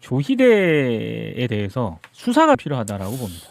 조희대에 대해서 수사가 필요하다라고 봅니다.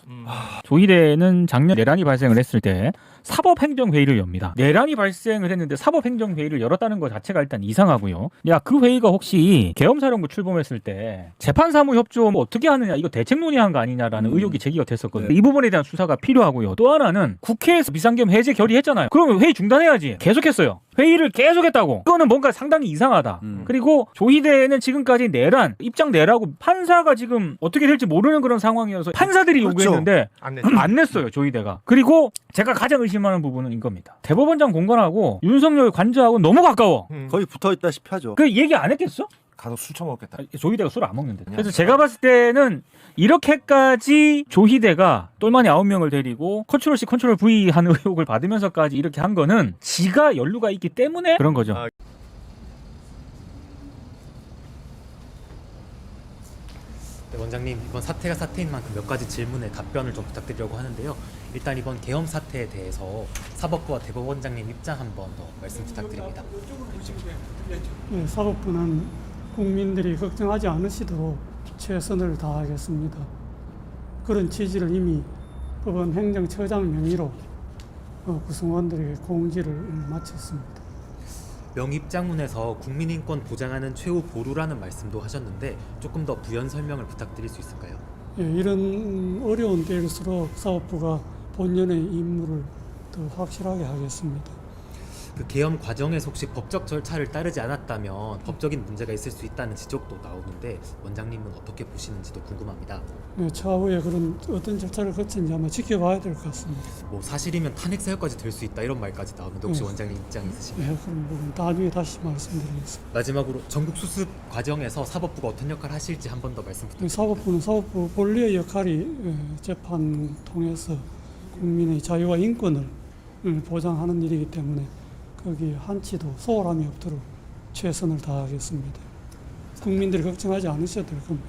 조희대는 작년 내란이 발생을 했을 때 사법행정회의를 엽니다. 내란이 발생을 했는데 사법행정회의를 열었다는 것 자체가 일단 이상하고요. 야, 그 회의가 혹시 계엄사령부 출범했을 때 재판사무협조 뭐 어떻게 하느냐 이거 대책 논의한 거 아니냐라는 의혹이 제기가 됐었거든요. 이 부분에 대한 수사가 필요하고요. 또 하나는 국회에서 비상계엄 해제 결의했잖아요. 그러면 회의 중단해야지. 계속했어요. 회의를 계속했다고. 이거는 뭔가 상당히 이상하다. 그리고 조희대는 지금까지 내란 입장 내라고 판사가 지금 어떻게 될지 모르는 그런 상황이어서 판사들이 요구했는데 안 냈어요. 조희대가. 그리고 제가 가장 의심하는 부분은 이겁니다. 대법원장 공관하고 윤석열 관저하고 너무 가까워. 거의 붙어있다시피 하죠. 그 얘기 안 했겠어? 가서 술 처먹겠다. 조희대가 술을 안 먹는데. 그래서 제가 봤을 때는 이렇게까지 조희대가 똘마니 9명을 데리고 컨트롤 C 컨트롤 V 하는 의혹을 받으면서까지 이렇게 한 거는 지가 연루가 있기 때문에 그런 거죠. 네, 원장님, 이번 사태가 사태인 만큼 몇 가지 질문에 답변을 좀 부탁드리려고 하는데요. 일단 이번 계엄 사태에 대해서 사법부와 대법원장님 입장 한번 더 말씀 부탁드립니다. 네, 사법부는 국민들이 걱정하지 않으시도록 최선을 다하겠습니다. 그런 취지를 이미 법원 행정처장 명의로 구성원들에게 공지를 마쳤습니다. 명입장문에서 국민인권 보장하는 최후 보루라는 말씀도 하셨는데 조금 더 부연 설명을 부탁드릴 수 있을까요? 예, 이런 어려운 때일수록 사법부가 본연의 임무를 더 확실하게 하겠습니다. 그 계엄 과정에서 혹시 법적 절차를 따르지 않았다면 법적인 문제가 있을 수 있다는 지적도 나오는데 원장님은 어떻게 보시는지도 궁금합니다. 네, 차후에 그런 어떤 절차를 거친지 한번 지켜봐야 될 것 같습니다. 뭐 사실이면 탄핵 사유까지 될 수 있다 이런 말까지 나오는데 혹시 원장님 입장 있으신가요? 네, 그런 부분 나중에 다시 말씀드리겠습니다. 마지막으로 전국 수습 과정에서 사법부가 어떤 역할을 하실지 한 번 더 말씀 부탁드립니다. 사법부는 사법부 본래의 역할이 재판 통해서 국민의 자유와 인권을 보장하는 일이기 때문에 거기에 한치도 소홀함이 없도록 최선을 다하겠습니다. 국민들이 걱정하지 않으셔도 될 겁니다.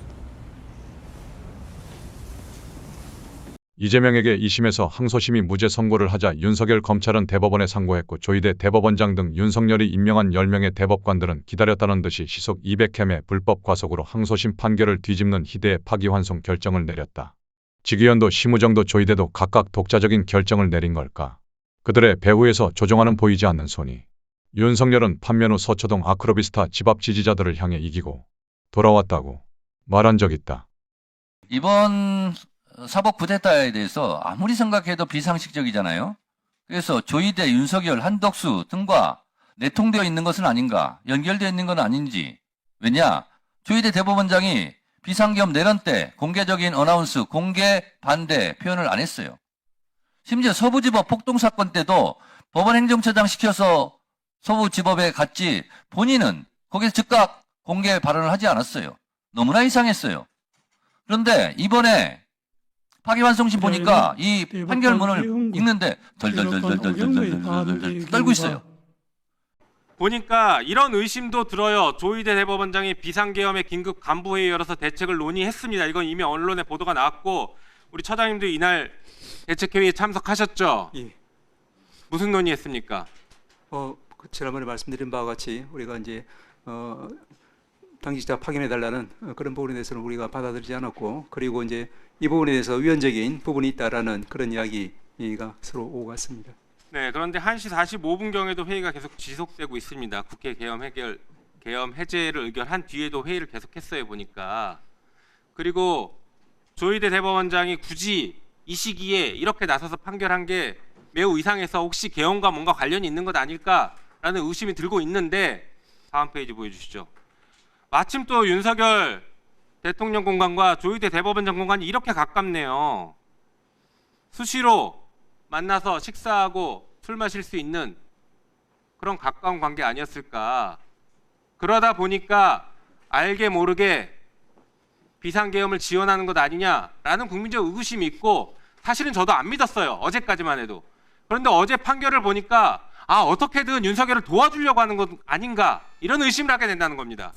이재명에게 2심에서 항소심이 무죄 선고를 하자 윤석열 검찰은 대법원에 상고했고 조희대 대법원장 등 윤석열이 임명한 10명의 대법관들은 기다렸다는 듯이 시속 200km의 불법 과속으로 항소심 판결을 뒤집는 희대의 파기환송 결정을 내렸다. 직위원도 심우정도 조희대도 각각 독자적인 결정을 내린 걸까? 그들의 배후에서 조종하는 보이지 않는 손이. 윤석열은 판면 후 서초동 아크로비스타 집 앞 지지자들을 향해 이기고 돌아왔다고 말한 적 있다. 이번 사법 쿠데타에 대해서 아무리 생각해도 비상식적이잖아요. 그래서 조희대, 윤석열, 한덕수 등과 내통되어 있는 것은 아닌가, 연결되어 있는 건 아닌지. 왜냐? 조희대 대법원장이 비상계엄 내란 때 공개적인 어나운스, 공개 반대 표현을 안 했어요. 심지어 서부지법 폭동사건 때도 법원 행정처장 시켜서 서부지법에 갔지 본인은 거기서 즉각 공개 발언을 하지 않았어요. 너무나 이상했어요. 그런데 이번에 파기환송심 보니까 이 판결문을 읽는데 덜덜덜덜덜덜덜 떨고 있어요. 보니까 이런 의심도 들어요. 조희대 대법원장이 비상계엄의 긴급 간부회의 열어서 대책을 논의했습니다. 이건 이미 언론에 보도가 나왔고 우리 처장님도 이날 대책회의에 참석하셨죠? 예. 무슨 논의했습니까? 지난번에 말씀드린 바와 같이 우리가 이제 당직자 파견해달라는 그런 부분에 대해서는 우리가 받아들이지 않았고, 그리고 이제 이 부분에 대해서 위헌적인 부분이 있다라는 그런 이야기가 서로 오고 갔습니다. 네, 그런데 1시 45분경에도 회의가 계속 지속되고 있습니다. 국회 계엄 해제를 의결한 뒤에도 회의를 계속했어요, 보니까. 그리고 조희대 대법원장이 굳이 이 시기에 이렇게 나서서 판결한 게 매우 이상해서 혹시 계엄과 뭔가 관련이 있는 것 아닐까라는 의심이 들고 있는데, 다음 페이지 보여주시죠. 마침 또 윤석열 대통령 공간과 조희대 대법원장 공간이 이렇게 가깝네요. 수시로 만나서 식사하고 술 마실 수 있는 그런 가까운 관계 아니었을까. 그러다 보니까 알게 모르게 비상계엄을 지원하는 것 아니냐라는 국민적 의구심이 있고, 사실은 저도 안 믿었어요. 어제까지만 해도. 그런데 어제 판결을 보니까 어떻게든 윤석열을 도와주려고 하는 것 아닌가, 이런 의심을 하게 된다는 겁니다.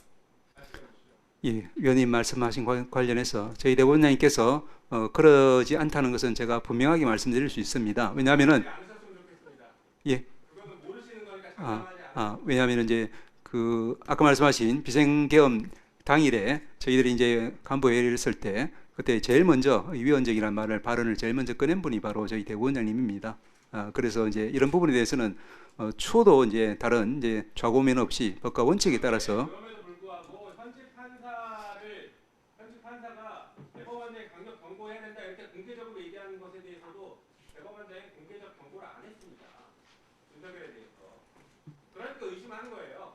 예, 위원님 말씀하신 관련해서 저희 대법원장님께서 그러지 않다는 것은 제가 분명하게 말씀드릴 수 있습니다. 왜냐하면은 예, 왜냐하면 이제 그 아까 말씀하신 비상계엄 당일에 저희들이 이제 간부 회의를 했을 때 그때 제일 먼저 위헌적이라는 발언을 제일 먼저 꺼낸 분이 바로 저희 대구원장님입니다. 그래서 이제 이런 부분에 대해서는 추호도 이제 다른 이제 좌고면 없이 법과 원칙에 따라서 그럼에도 불구하고 현직 판사가 대법원장에 강력 경고해야 된다 이렇게 공개적으로 얘기하는 것에 대해서도 대법원장이 공개적 경고를 안 했습니다. 윤석열에 대해서. 그러니까 의심하는 거예요.